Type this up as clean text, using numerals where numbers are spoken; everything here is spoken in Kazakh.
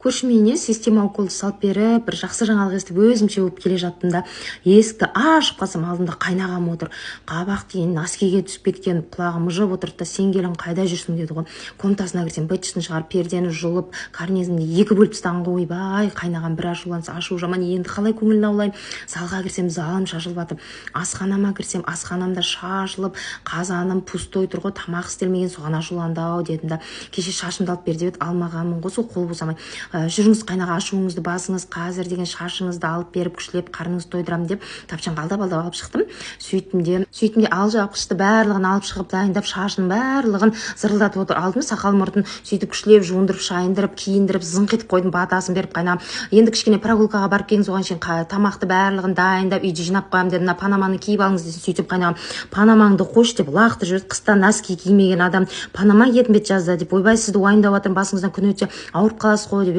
Көршіме система уколды салып беріп, бір жақсы жаңалық естіп өзімше болып келе жаттым да, есікті ашып қалсам, алдымда қайнағам отыр. Қабақ дейін носкиге түсіп кеткен, құлағым жып отырды да, сен келін қайда жүрсің деді ғой. Комнатасына кірсем, быт-шытын шығарып, пердені жұлып, карнизімді екі бөліп тастаған ғой. Ойбай, қайнағам бір ашуланса, ашу жаман, енді қалай көңілін аулайым. Залға кірсем, залым шашылып жатыр. Асханама кірсем, асханамда шашылып, қазаным пустой тұр ғой, тамақ істелмеген, соған ашуланды ау дедім да. Кеше шашымды алып бер деп еді, алмағанмын ғой, сол қол босамай. Жүріңіз қайнаға, ашуыңызды басыңыз, қазір деген шашыңызды алып беріп, күшлеп, қарныңызды тойдырам деп тапшанға алдап алып шықтым. Сөйттім де алжапқышты барлығын алып шығып дайындап, шашының барлығын зырылдатып отыр. Алдым сақал мұртын сөйтіп күшлеп, жуындырып, шайындырып, киіндіріп, зыңқ етіп қойдым, батасын беріп қайнағам. Енді кішкене прогулкаға барып келіңіз, оған шейін тамақты барлығын дайындап, үйде жинап қоямын деді. Мына панаманы киіп алыңыз десе, сөйтіп қайнағам, панамаңды қойшы деп лақты жүреді. Қыста носки кимеген адам панама киетін бе жазда деп, ойбай, сізді уайымдап жатырмын, басыңыздан күн өтсе ауырып қаласыз ғой деп